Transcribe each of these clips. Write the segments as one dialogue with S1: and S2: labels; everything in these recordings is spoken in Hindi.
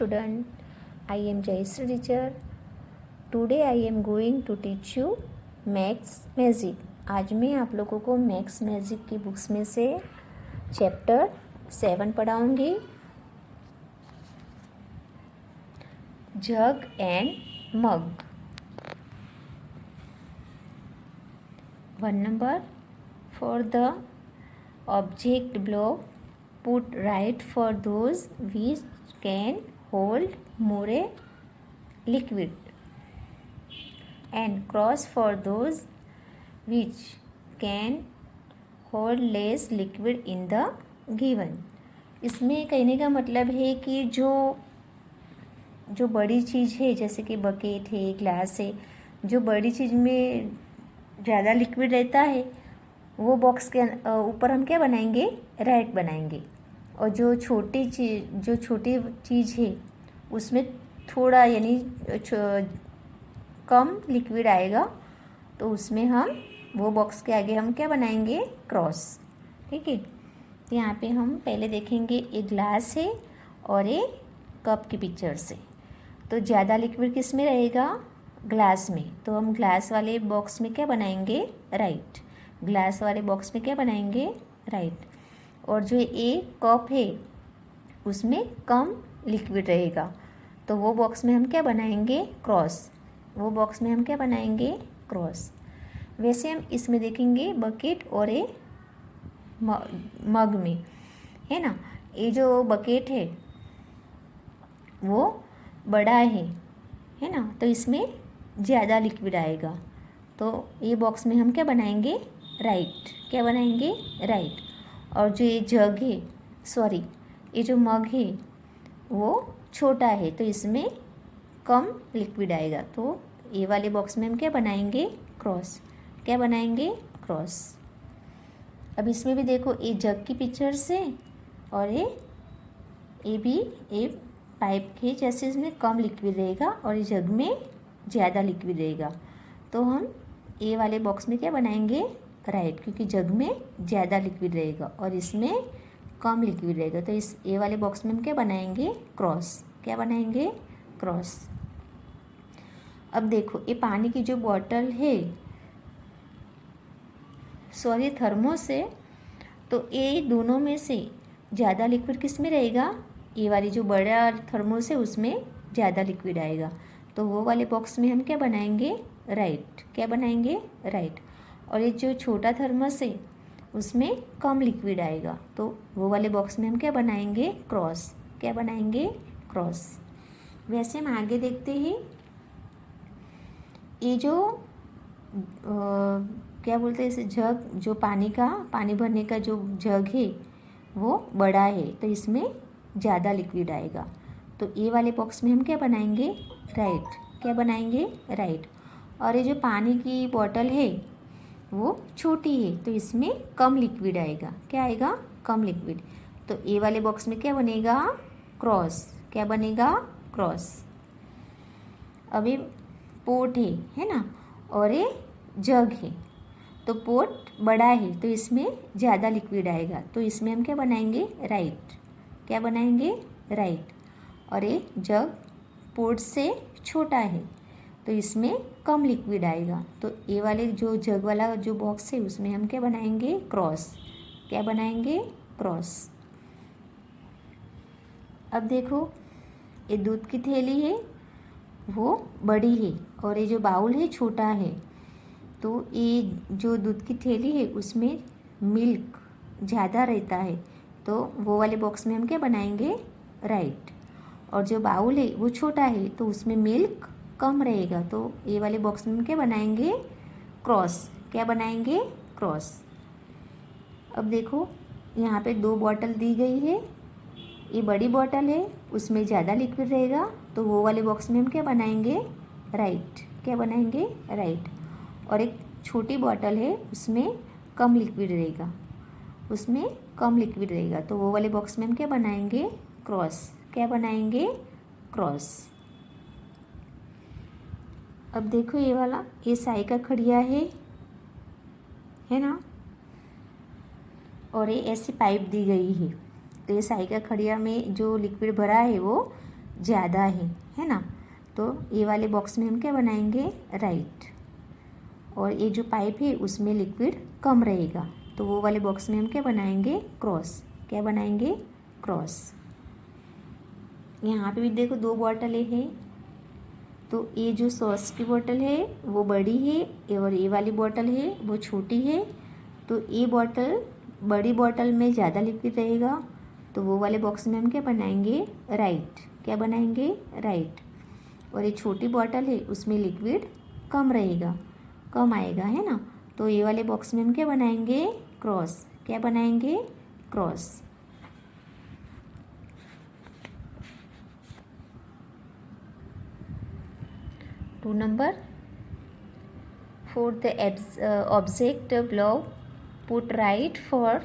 S1: student, I am Jayashree teacher. Today I am going to teach you maths magic. आज मैं आप लोगों को मैथ्स मैजिक की बुक्स में से चैप्टर 7 पढ़ाऊँगी, jug and mug. 1 number, for the object block, put right for those which can hold more liquid and cross for those which can hold less liquid in the given। इसमें कहने का मतलब है कि जो बड़ी चीज़ है, जैसे कि बकेट है, ग्लास है, जो बड़ी चीज़ में ज़्यादा लिक्विड रहता है वो बॉक्स के ऊपर हम क्या बनाएंगे, राइट बनाएंगे। और जो छोटी चीज़ है उसमें थोड़ा यानी कम लिक्विड आएगा तो उसमें हम वो बॉक्स के आगे हम क्या बनाएंगे, क्रॉस। ठीक है, तो यहाँ पे हम पहले देखेंगे एक ग्लास है और एक कप की पिक्चर से। तो ज़्यादा लिक्विड किस में रहेगा, ग्लास में। तो हम ग्लास वाले बॉक्स में क्या बनाएंगे, राइट। ग्लास वाले बॉक्स में क्या बनाएंगे, राइट। और जो एक कप है उसमें कम लिक्विड रहेगा तो वो बॉक्स में हम क्या बनाएंगे, क्रॉस। वो बॉक्स में हम क्या बनाएंगे, क्रॉस। वैसे हम इसमें देखेंगे बकेट और ये मग में, है ना। ये जो बकेट है वो बड़ा है ना, तो इसमें ज़्यादा लिक्विड आएगा। तो ये बॉक्स में हम क्या बनाएंगे, राइट। क्या बनाएंगे, राइट। और जो ये जग है, सॉरी ये जो मग है वो छोटा है तो इसमें कम लिक्विड आएगा। तो ये वाले बॉक्स में हम क्या बनाएंगे, क्रॉस। क्या बनाएंगे, क्रॉस। अब इसमें भी देखो ये जग की पिक्चर से और ये भी ये पाइप के जैसे इसमें कम लिक्विड रहेगा और ये जग में ज़्यादा लिक्विड रहेगा। तो हम ए वाले बॉक्स में क्या बनाएंगे, राइट, क्योंकि जग में ज़्यादा लिक्विड रहेगा और इसमें कम लिक्विड रहेगा। तो इस ए वाले बॉक्स में हम क्या बनाएंगे, क्रॉस। क्या बनाएंगे, क्रॉस। अब देखो ये पानी की जो बॉटल है, सॉरी थर्मोस है, तो ये दोनों में से ज़्यादा लिक्विड किस में रहेगा, ये वाली जो बड़ा थर्मोस है उसमें ज़्यादा लिक्विड आएगा। तो वो वाले बॉक्स में हम क्या बनाएंगे, राइट। क्या बनाएंगे, राइट। और ये जो छोटा थर्मस है उसमें कम लिक्विड आएगा तो वो वाले बॉक्स में हम क्या बनाएंगे, क्रॉस। क्या बनाएंगे, क्रॉस। वैसे हम आगे देखते हैं, ये जो क्या बोलते हैं इसे, जग, जो पानी भरने का जो जग है वो बड़ा है तो इसमें ज़्यादा लिक्विड आएगा। तो ये वाले बॉक्स में हम क्या बनाएंगे, राइट। क्या बनाएंगे, राइट। और ये जो पानी की बॉटल है वो छोटी है तो इसमें कम लिक्विड आएगा। क्या आएगा, कम लिक्विड। तो ये वाले बॉक्स में क्या बनेगा, क्रॉस। क्या बनेगा, क्रॉस। अभी पोट है ना, और ये जग है। तो पोट बड़ा है तो इसमें ज़्यादा लिक्विड आएगा तो इसमें हम क्या बनाएंगे, राइट। क्या बनाएंगे, राइट। और ये जग पोट से छोटा है तो इसमें कम लिक्विड आएगा। तो ये वाले जो जग वाला जो बॉक्स है उसमें हम क्या बनाएंगे, क्रॉस। क्या बनाएंगे, क्रॉस। अब देखो ये दूध की थैली है वो बड़ी है और ये जो बाउल है छोटा है। तो ये जो दूध की थैली है उसमें मिल्क ज़्यादा रहता है तो वो वाले बॉक्स में हम क्या बनाएंगे, राइट। और जो बाउल है वो छोटा है तो उसमें मिल्क कम रहेगा तो ये वाले बॉक्स में हम क्या बनाएंगे, क्रॉस। क्या बनाएंगे, क्रॉस। अब देखो यहाँ पे 2 बॉटल दी गई है। ये बड़ी बॉटल है उसमें ज़्यादा लिक्विड रहेगा तो वो वाले बॉक्स में हम क्या बनाएंगे, राइट। क्या बनाएंगे, राइट। और एक छोटी बॉटल है उसमें कम लिक्विड रहेगा, उसमें कम लिक्विड रहेगा तो वो वाले बॉक्स में हम क्या बनाएंगे, क्रॉस। क्या बनाएंगे, क्रॉस। अब देखो ये वाला ये साई का खड़िया है ना, और ये ऐसी पाइप दी गई है। तो ये साई का खड़िया में जो लिक्विड भरा है वो ज़्यादा है ना। तो ये वाले बॉक्स में हम क्या बनाएंगे, राइट। और ये जो पाइप है उसमें लिक्विड कम रहेगा, तो वो वाले बॉक्स में हम क्या बनाएंगे, क्रॉस। क्या बनाएंगे, क्रॉस। यहाँ पे भी देखो 2 बॉटलें हैं, तो ये जो सॉस की बोतल है वो बड़ी है और ये वाली बोतल है वो छोटी है। तो ये बोतल, बड़ी बोतल में ज़्यादा लिक्विड रहेगा, तो वो वाले बॉक्स में हम क्या बनाएंगे, राइट। क्या बनाएंगे, राइट। और ये छोटी बोतल है उसमें लिक्विड कम रहेगा, कम आएगा, है ना। तो ये वाले बॉक्स में हम क्या बनाएंगे, क्रॉस। क्या बनाएंगे, cross. To number 4, the object below put right for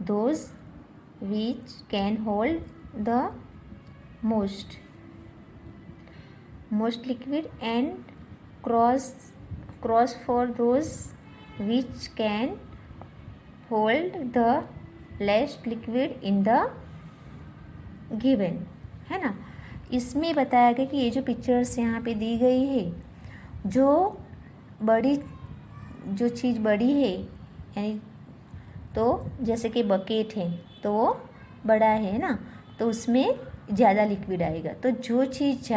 S1: those which can hold the most liquid, and cross for those which can hold the less liquid in the given, है ना। इसमें बताया गया कि ये जो पिक्चर्स यहाँ पे दी गई है, जो चीज़ बड़ी है, यानी तो जैसे कि बकेट है तो वो बड़ा है ना, तो उसमें ज़्यादा लिक्विड आएगा। तो जो चीज़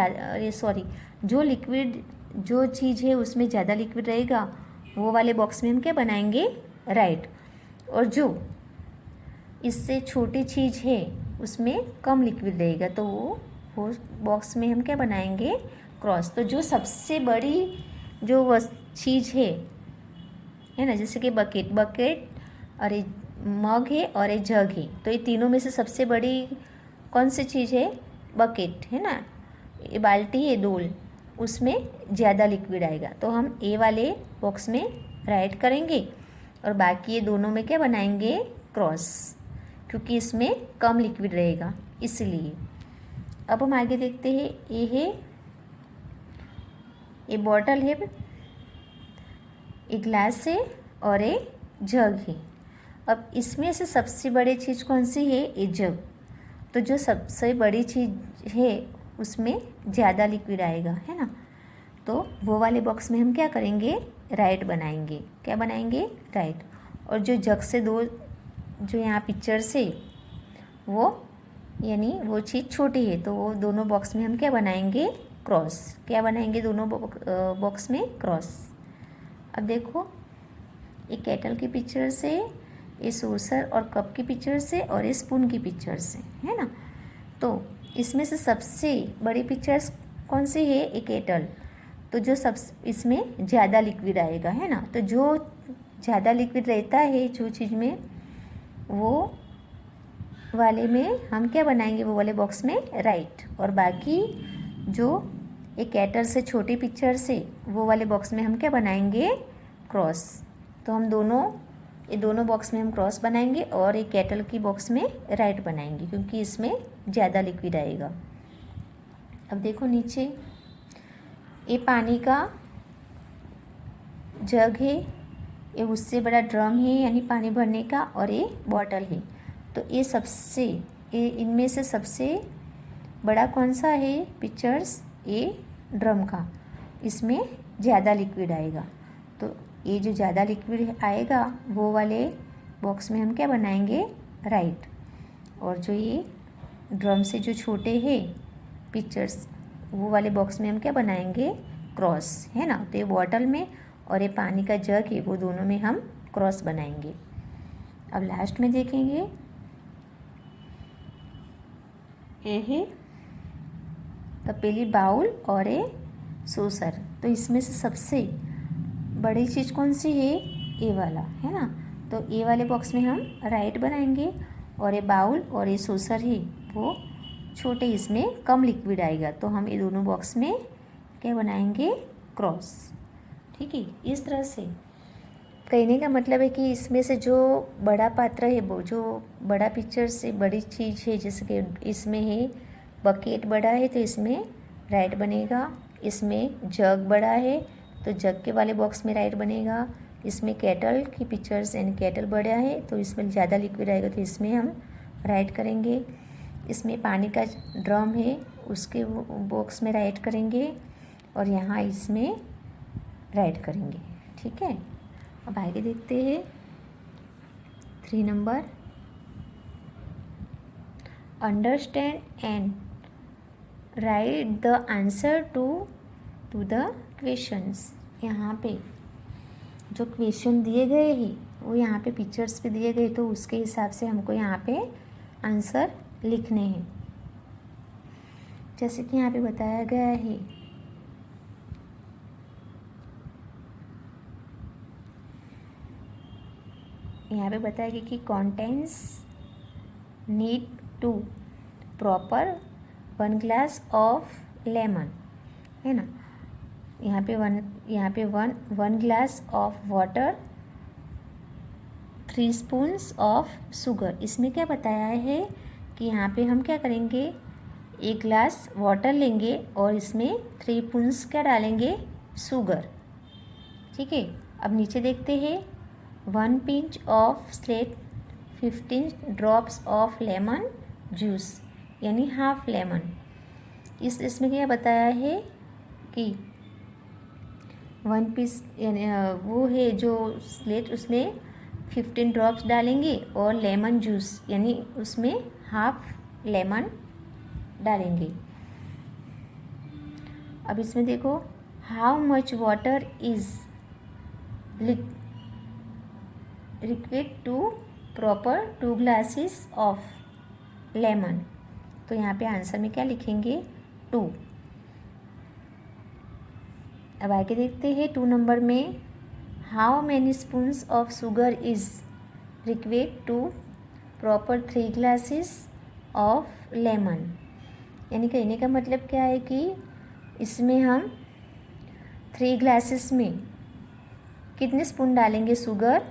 S1: जो चीज़ है उसमें ज़्यादा लिक्विड रहेगा, वो वाले बॉक्स में हम क्या बनाएंगे, राइट। और जो इससे छोटी चीज़ है उसमें कम लिक्विड रहेगा, तो वो बॉक्स में हम क्या बनाएंगे, क्रॉस। तो जो सबसे बड़ी जो चीज़ है ना, जैसे कि बकेट और ये मग है और ये जग है, तो ये तीनों में से सबसे बड़ी कौन सी चीज़ है, बकेट, है ना। ये बाल्टी है डोल, उसमें ज़्यादा लिक्विड आएगा, तो हम ए वाले बॉक्स में राइट करेंगे और बाकी ये दोनों में क्या बनाएंगे, क्रॉस, क्योंकि इसमें कम लिक्विड रहेगा इसलिए। अब हम आगे देखते हैं, ये बॉटल है, एक ग्लास है और एक जग है। अब इसमें से सबसे बड़ी चीज़ कौन सी है, ये जग। तो जो सबसे बड़ी चीज़ है उसमें ज़्यादा लिक्विड आएगा, है ना। तो वो वाले बॉक्स में हम क्या करेंगे, राइट बनाएंगे। क्या बनाएंगे, राइट। और जो जग से दो जो यहाँ पिक्चर से वो यानी वो चीज़ छोटी है, तो वो दोनों बॉक्स में हम क्या बनाएंगे, क्रॉस। क्या बनाएंगे, दोनों बॉक्स में क्रॉस। अब देखो, ये केटल की पिक्चर से, ये सोसर और कप की पिक्चर से और ये स्पून की पिक्चर से, है ना। तो इसमें से सबसे बड़ी पिक्चर्स कौन सी है, ये केटल। तो जो इसमें ज़्यादा लिक्विड आएगा, है ना। तो जो ज़्यादा लिक्विड रहता है जो चीज़ में, वो वाले में हम क्या बनाएंगे, वो वाले बॉक्स में राइट। और बाकी जो एक कैटल से छोटी पिक्चर से, वो वाले बॉक्स में हम क्या बनाएंगे, क्रॉस। तो हम ये दोनों बॉक्स में हम क्रॉस बनाएंगे और एक कैटल की बॉक्स में राइट बनाएंगे, क्योंकि इसमें ज़्यादा लिक्विड आएगा। अब देखो नीचे, ये पानी का जग है, ये उससे बड़ा ड्रम है यानी पानी भरने का, और ये बॉटल है। तो ये इनमें से सबसे बड़ा कौन सा है पिक्चर्स, ये ड्रम का, इसमें ज़्यादा लिक्विड आएगा। तो ये जो ज़्यादा लिक्विड आएगा वो वाले बॉक्स में हम क्या बनाएंगे, राइट। और जो ये ड्रम से जो छोटे हैं पिक्चर्स, वो वाले बॉक्स में हम क्या बनाएंगे, क्रॉस, है ना। तो ये बॉटल में और ये पानी का जग है, वो दोनों में हम क्रॉस बनाएंगे। अब लास्ट में देखेंगे, ये है तपेली, बाउल और ये सोसर। तो इसमें से सबसे बड़ी चीज़ कौन सी है, ये वाला, है ना। तो ये वाले बॉक्स में हम राइट बनाएंगे, और ये बाउल और ये सोसर है वो छोटे, इसमें कम लिक्विड आएगा, तो हम ये दोनों बॉक्स में क्या बनाएंगे, क्रॉस। ठीक है। इस तरह से कहने का मतलब है कि इसमें से जो बड़ा पात्र है, वो जो बड़ा पिक्चर से बड़ी चीज़ है, जैसे कि इसमें है बकेट बड़ा है तो इसमें राइट बनेगा, इसमें जग बड़ा है तो जग के वाले बॉक्स में राइट बनेगा, इसमें केटल की पिक्चर्स यानी केटल बड़ा है तो इसमें ज़्यादा लिक्विड आएगा तो इसमें हम राइट करेंगे, इसमें पानी का ड्रम है उसके बॉक्स में राइट करेंगे और यहाँ इसमें राइट करेंगे। ठीक है, अब आगे देखते हैं 3 number, understand and write the answer to the questions. यहाँ पे जो क्वेश्चन दिए गए हैं वो यहाँ पे पिक्चर्स पे दिए गए, तो उसके हिसाब से हमको यहाँ पे आंसर लिखने हैं। जैसे कि यहाँ पे बताया गया है, यहाँ पे बताया गया कि contents need to prepare 1 glass of lemon, है ना। यहाँ पे one glass of water, 3 spoons of sugar. इसमें क्या बताया है कि यहाँ पे हम क्या करेंगे, 1 ग्लास वाटर लेंगे और इसमें 3 स्पून्स क्या डालेंगे, शुगर। ठीक है, अब नीचे देखते हैं 1 pinch of slate, 15 drops of lemon juice, यानी हाफ लेमन। इसमें क्या बताया है कि 1 पीस यानी वो है जो स्लेट, उसमें 15 ड्रॉप्स डालेंगे और लेमन जूस यानी उसमें हाफ लेमन डालेंगे। अब इसमें देखो, how much water is required to prepare 2 glasses of lemon. तो यहाँ पे आंसर में क्या लिखेंगे, 2। अब आगे देखते हैं 2 नंबर में, how many spoons of sugar is required to prepare 3 glasses of lemon. यानी कहने का मतलब क्या है कि इसमें हम 3 ग्लासेस में कितने स्पून डालेंगे, शुगर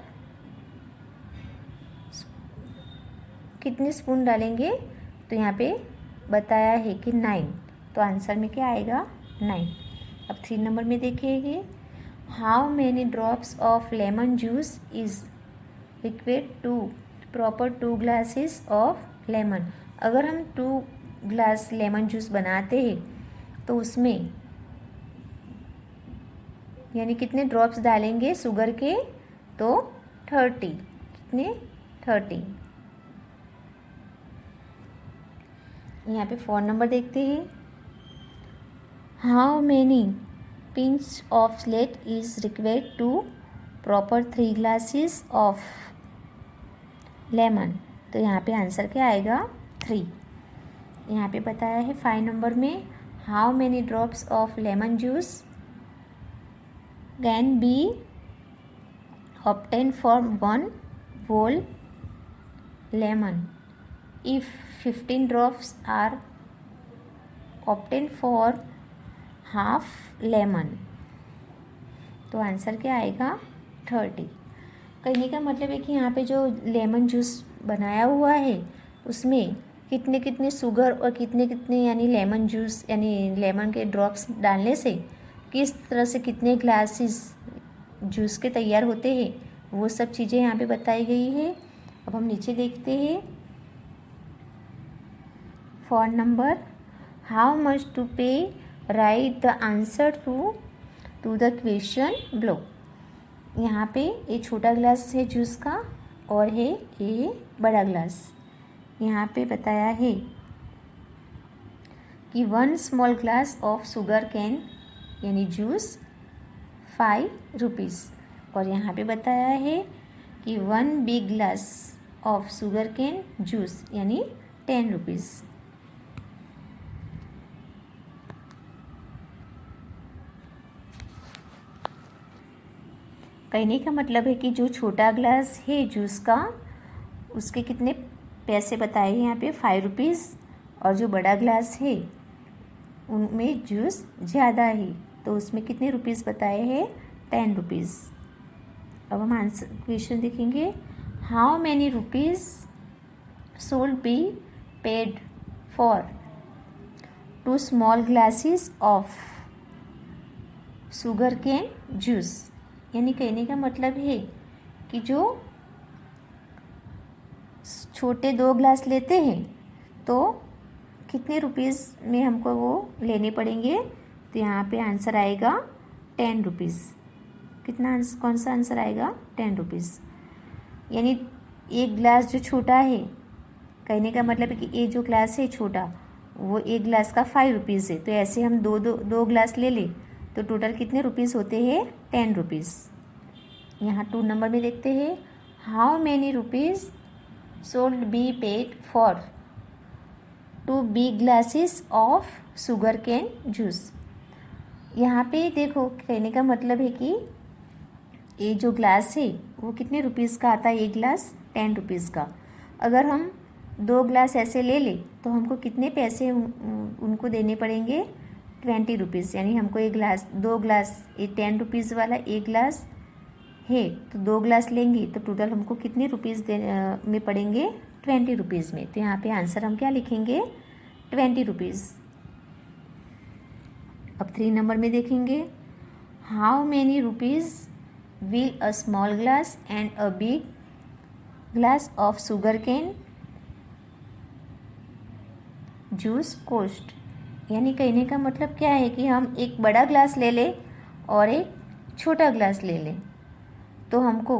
S1: कितने स्पून डालेंगे, तो यहाँ पे बताया है कि 9, तो आंसर में क्या आएगा, 9। अब 3 नंबर में देखिए, how many drops of lemon juice is required to prepare 2 glasses of lemon. अगर हम 2 ग्लास लेमन जूस बनाते हैं तो उसमें यानी कितने ड्रॉप्स डालेंगे शुगर के, तो 30, कितने, 30। यहाँ पे 4 नंबर देखते हैं, how many pinch of salt is required to prepare 3 glasses of lemon. तो यहाँ पे आंसर क्या आएगा, 3। यहाँ पे बताया है 5 नंबर में, how many drops of lemon juice can be obtained from 1 whole lemon if 15 drops are obtained for half lemon। तो आंसर क्या आएगा, 30। कहने का मतलब है कि यहाँ पे जो लेमन जूस बनाया हुआ है उसमें कितने कितने शुगर और कितने कितने यानी लेमन जूस यानी लेमन के ड्रॉप्स डालने से किस तरह से कितने ग्लासेस जूस के तैयार होते हैं, वो सब चीज़ें यहाँ पे बताई गई है। अब हम नीचे देखते हैं 4 number, how much to pay, write the answer to the question below. यहाँ पे ये छोटा ग्लास है जूस का और है ये बड़ा ग्लास। यहाँ पे बताया है कि 1 small glass of sugar can यानी जूस 5 रुपीज़, और यहाँ पे बताया है कि 1 big glass of sugar cane juice यानी 10 रुपीज़। कहने का मतलब है कि जो छोटा ग्लास है जूस का उसके कितने पैसे बताए हैं यहाँ पे, 5 रुपीज़, और जो बड़ा ग्लास है उनमें जूस ज़्यादा है तो उसमें कितने रुपीज़ बताए हैं, 10 रुपीज़। अब हम आंसर क्वेश्चन देखेंगे, how many rupees should be paid for 2 small glasses of sugar cane juice. यानी कहने का मतलब है कि जो छोटे 2 ग्लास लेते हैं तो कितने रुपीज़ में हमको वो लेने पड़ेंगे, तो यहाँ पे आंसर आएगा 10 रुपीज़। कितना कौन सा आंसर आएगा? 10 रुपीज़। यानी एक ग्लास जो छोटा है, कहने का मतलब है कि ये जो ग्लास है छोटा, वो एक ग्लास का 5 रुपीज़ है। तो ऐसे हम दो ग्लास ले लें तो टोटल कितने रुपीज़ होते हैं? 10 रुपीज़। यहाँ 2 नंबर में देखते हैं, how many rupees should be paid for 2 big glasses of sugar cane juice. यहाँ पे देखो, कहने का मतलब है कि ये जो ग्लास है वो कितने रुपीज़ का आता है? एक ग्लास 10 रुपीज़ का। अगर हम 2 ग्लास ऐसे ले लें तो हमको कितने पैसे उनको देने पड़ेंगे? 20 रुपीज़। यानी हमको एक ग्लास, 2 ग्लास, ये 10 रुपीज़ वाला एक ग्लास है, तो 2 ग्लास लेंगे तो टोटल हमको कितने रुपीज़ में पड़ेंगे? 20 रुपीज़ में। तो यहाँ पे आंसर हम क्या लिखेंगे? 20 रुपीज़। अब 3 नंबर में देखेंगे, how many rupees will a small glass and a big glass of sugar cane juice cost. यानी कहने का मतलब क्या है कि हम एक बड़ा ग्लास ले लें और एक छोटा ग्लास ले लें तो हमको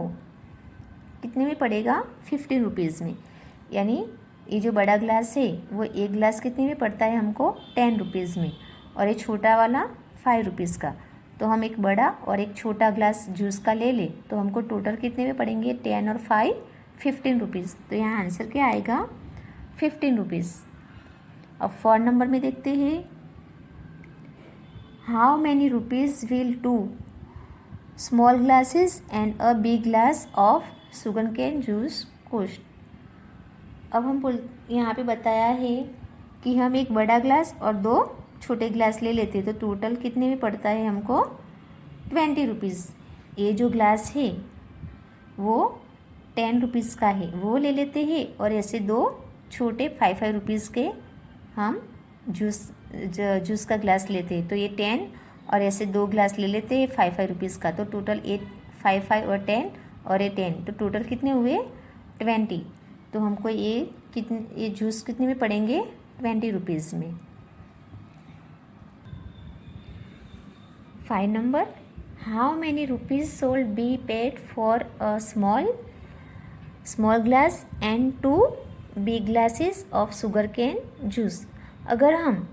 S1: कितने में पड़ेगा? 15 रुपीज़ में। यानी ये जो बड़ा ग्लास है वो एक ग्लास कितने में पड़ता है हमको? 10 रुपीज़ में, और ये छोटा वाला 5 रुपीज़ का। तो हम एक बड़ा और एक छोटा ग्लास जूस का ले लें तो हमको टोटल कितने में पड़ेंगे? 10 और 5 15 रुपीज़। तो यहाँ आंसर क्या आएगा? 15 रुपीज़। अब 4 नंबर में देखते हैं, how many rupees will 2 small glasses and a big glass of sugar cane juice cost. अब हम यहाँ पे बताया है कि हम एक बड़ा ग्लास और 2 छोटे ग्लास ले लेते तो टोटल कितने में पड़ता है हमको? 20 रुपीज़। ये जो ग्लास है वो 10 रुपीज़ का है, वो ले लेते हैं, और ऐसे 2 छोटे 5 रुपीज़ के हम जूस का ग्लास लेते हैं। तो ये 10 और ऐसे 2 ग्लास ले लेते हैं 5 रुपीज़ का। तो टोटल 8 5 और 10 और ये 10, तो टोटल कितने हुए? 20। तो हमको ये जूस कितने में पड़ेंगे? 20 रुपीज़ में। 5 number, how many rupees should be paid for a small glass and 2 big glasses of sugar cane juice. अगर हम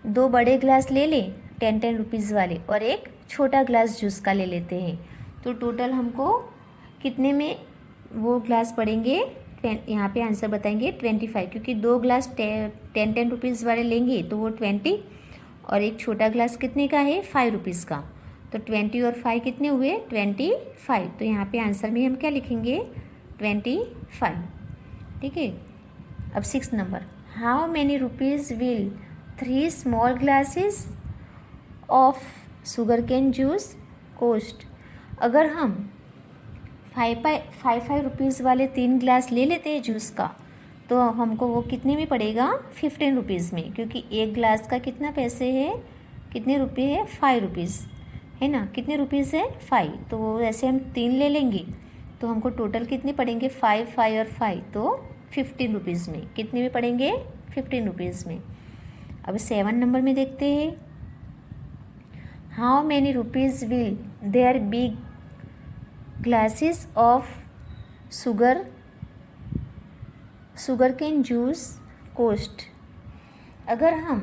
S1: 2 बड़े ग्लास ले लें 10 रुपीज़ वाले और एक छोटा ग्लास जूस का ले लेते हैं तो टोटल हमको कितने में वो ग्लास पड़ेंगे? यहाँ पे आंसर बताएंगे 25, क्योंकि 2 ग्लास 10 रुपीज़ वाले लेंगे तो वो 20, और एक छोटा ग्लास कितने का है? 5 रुपीज़ का। तो 20 और 5 कितने हुए? 25। तो यहाँ पे आंसर में हम क्या लिखेंगे? 25। ठीक है। अब 6 number, how many rupees will 3 small glasses of sugar cane juice cost. अगर हम 5 रुपीज़ वाले 3 ग्लास ले लेते हैं जूस का तो हमको वो कितने में पड़ेगा? 15 रुपीज़ में, क्योंकि एक ग्लास का कितना पैसे है? कितने रुपये है? 5 रुपीज़ है ना। कितने रुपीज़ है? 5। तो वो ऐसे हम 3 ले लेंगे तो हमको टोटल कितने पड़ेंगे? 5 और 5, तो 15 रुपीज़ में। कितने में पड़ेंगे? 15 रुपीज़ में। अब 7 नंबर में देखते हैं, how many rupees will there big glasses of sugar cane juice cost. अगर हम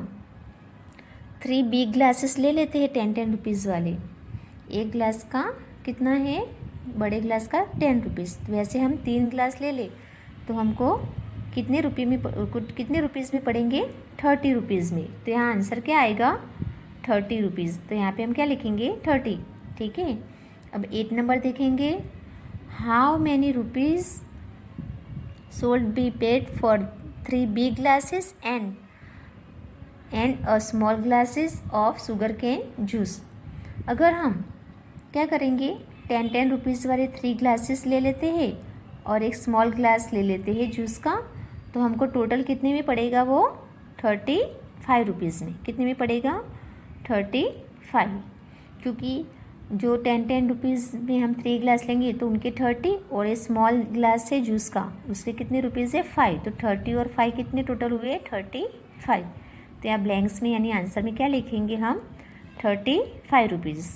S1: 3 बिग ग्लासेस ले लेते हैं 10 रुपीज़ वाले, एक ग्लास का कितना है? बड़े ग्लास का 10 रुपीज़। तो वैसे हम 3 ग्लास ले लें तो हमको कितने रुपीज़ में पड़ेंगे? 30 रुपीज़ में। तो यहाँ आंसर क्या आएगा? 30 रुपीज़। तो यहाँ पे हम क्या लिखेंगे? 30। ठीक है। अब 8 नंबर देखेंगे, how many rupees should be paid for 3 big glasses and a small glasses of sugar cane juice. अगर हम क्या करेंगे? 10 रुपीज़ वाले 3 ग्लासेस ले लेते हैं और एक स्मॉल ग्लास ले लेते हैं जूस का, तो हमको टोटल कितने में पड़ेगा? वो 35 रुपीज़ में। कितने में पड़ेगा? 35। क्योंकि जो 10 रुपीज़ में हम 3 ग्लास लेंगे तो उनके 30, और ये स्मॉल ग्लास है जूस का, उसके कितने रुपीज़ है? 5। तो 30 और 5 कितने टोटल हुए? 35। 5। तो यहाँ ब्लैंक्स में यानी आंसर में क्या लिखेंगे हम 35 रुपीज़।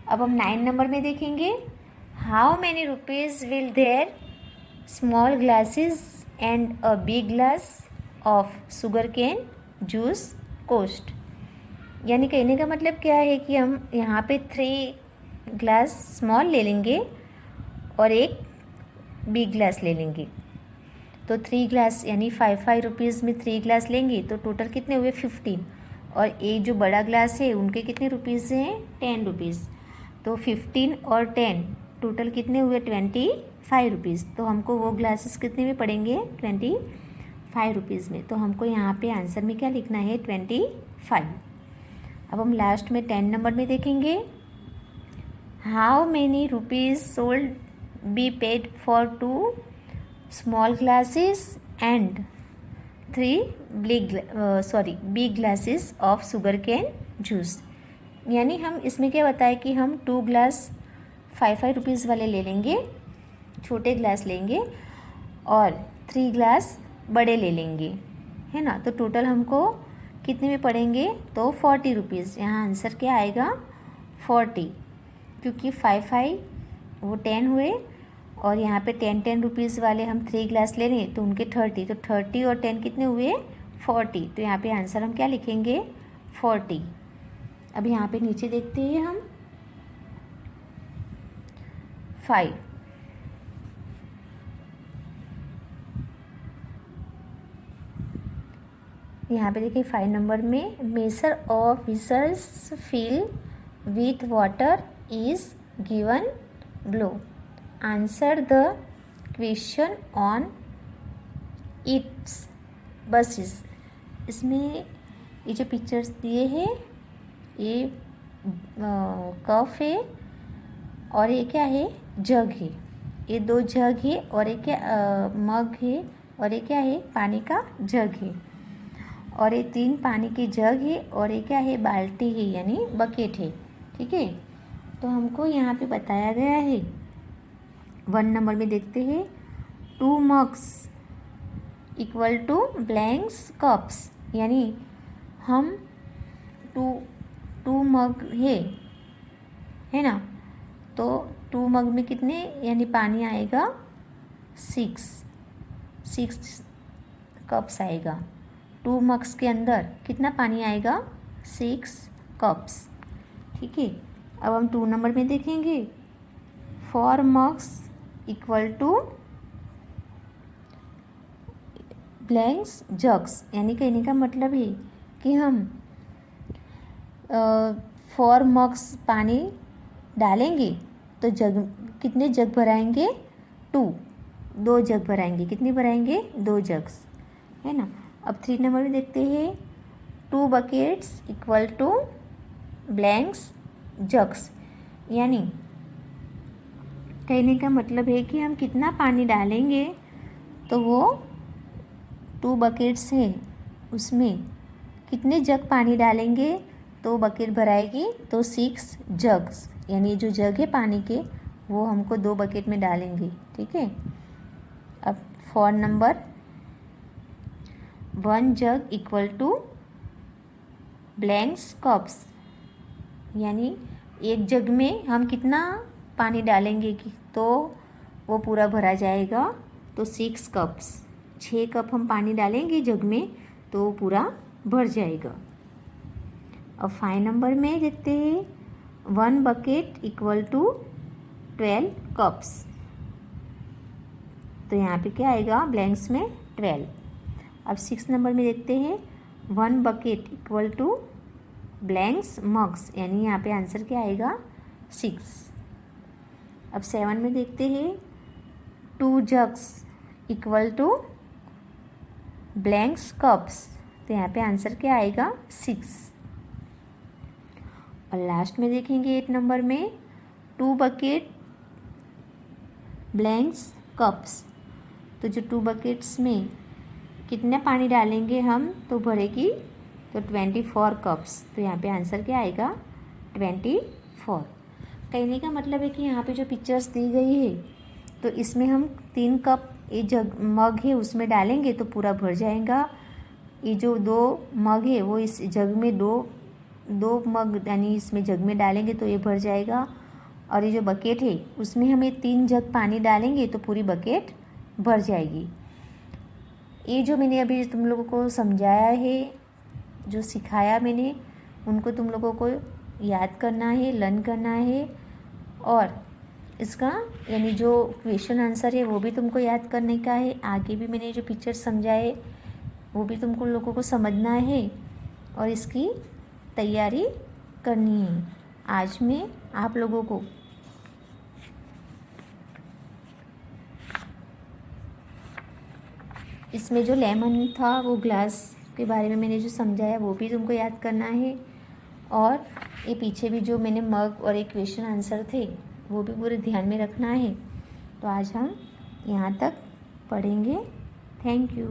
S1: अब हम 9 नंबर में देखेंगे, how many rupees will there small glasses and a big glass of sugar cane juice cost. यानी कहने का मतलब क्या है कि हम यहाँ पे 3 ग्लास स्मॉल ले लेंगे और एक बिग ग्लास ले लेंगे। तो 3 ग्लास यानी 5 रुपीज़ में 3 ग्लास लेंगे तो टोटल कितने हुए 15। और एक जो बड़ा ग्लास है उनके कितने रुपीज़ हैं 10 रुपीज़। तो 15 और 10 टोटल कितने हुए 25 रुपीज़। तो हमको वो ग्लासेस कितने में पड़ेंगे 25 रुपीज़ में। तो हमको यहाँ पे आंसर में क्या लिखना है 25। अब हम लास्ट में 10 नंबर में देखेंगे, how many rupees should be paid for 2 small glasses and 3 big glasses of sugar cane juice. यानी हम इसमें क्या बताए कि हम 2 ग्लास 5 रुपीज़ वाले ले लेंगे, छोटे ग्लास लेंगे और 3 ग्लास बड़े ले लेंगे, है ना। तो टोटल हमको कितने में पड़ेंगे तो 40 रुपीज़। यहाँ आंसर क्या आएगा 40, क्योंकि 5 वो 10 हुए और यहाँ पे 10 रुपीज़ वाले हम 3 ग्लास ले लें तो उनके 30। तो 30 और 10 कितने हुए 40। तो यहाँ पे आंसर हम क्या लिखेंगे 40। अब यहाँ पे नीचे देखते हैं हम 5। यहाँ पे देखिए 5 नंबर में, measure of vessels fill with water is given below, answer the question on its basis. इसमें ये जो पिक्चर्स दिए हैं ये कप है और ये क्या है जग है। ये 2 जग है और एक मग है और ये क्या है पानी का जग है। और ये 3 पानी के जग है और ये क्या है बाल्टी है यानी बकेट है। ठीक है, तो हमको यहाँ पे बताया गया है 1 नंबर में देखते हैं, 2 mugs equal to blanks cups. यानी हम 2 मग है ना, तो 2 मग में कितने यानी पानी आएगा 6 कप्स आएगा। 2 मग्स के अंदर कितना पानी आएगा 6 कप्स। ठीक है, अब हम 2 नंबर में देखेंगे, 4 mugs equal to blanks jugs. यानी कहने का मतलब है कि हम 4 मग्स पानी डालेंगे तो जग कितने जग भराएंगे 2 जग भराएंगे। कितनी भराएंगे 2 जग्स, है ना। अब 3 नंबर में देखते हैं, 2 buckets equal to blanks jugs. यानी कहने का मतलब है कि हम कितना पानी डालेंगे तो वो 2 बकेट्स है उसमें कितने जग पानी डालेंगे तो बकेट भराएगी तो 6 जग्स। यानी जो जग है पानी के वो हमको 2 बकेट में डालेंगे। ठीक है, अब 4 number, 1 jug equal to blanks cups. यानी एक जग में हम कितना पानी डालेंगे कि तो वो पूरा भरा जाएगा तो 6 कप्स। 6 कप हम पानी डालेंगे जग में तो वो पूरा भर जाएगा। अब 5 नंबर में देखते हैं, 1 बकेट इक्वल टू 12 कप्स। तो यहाँ पे क्या आएगा ब्लैंक्स में 12। अब 6 नंबर में देखते हैं, 1 bucket equal to blanks mugs. यानी यहाँ पे आंसर क्या आएगा 6। अब 7 में देखते हैं, 2 jugs equal to blanks cups. तो यहाँ पे आंसर क्या आएगा 6। और लास्ट में देखेंगे 8 नंबर में, 2 बकेट ब्लैंक्स कप्स। तो जो 2 बकेट्स में कितना पानी डालेंगे हम तो भरेगी तो 24 कप्स। तो यहाँ पे आंसर क्या आएगा 24। कहने का मतलब है कि यहाँ पे जो पिक्चर्स दी गई है तो इसमें हम 3 कप ये जग मग है उसमें डालेंगे तो पूरा भर जाएगा ये जो 2 मग है वो इस जग में दो मग यानी इसमें जग में डालेंगे तो ये भर जाएगा। और ये जो बकेट है उसमें हमें 3 जग पानी डालेंगे तो पूरी बकेट भर जाएगी। ये जो मैंने अभी तुम लोगों को समझाया है, जो सिखाया मैंने, उनको तुम लोगों को याद करना है, लर्न करना है। और इसका यानी जो क्वेश्चन आंसर है वो भी तुमको याद करने का है। आगे भी मैंने जो पिक्चर समझाए वो भी तुमको लोगों को समझना है और इसकी तैयारी करनी है। आज मैं आप लोगों को इसमें जो लेमन था वो ग्लास के बारे में मैंने जो समझाया वो भी तुमको याद करना है। और ये पीछे भी जो मैंने मग और एक क्वेश्चन आंसर थे वो भी पूरे ध्यान में रखना है। तो आज हम यहाँ तक पढ़ेंगे। Thank you.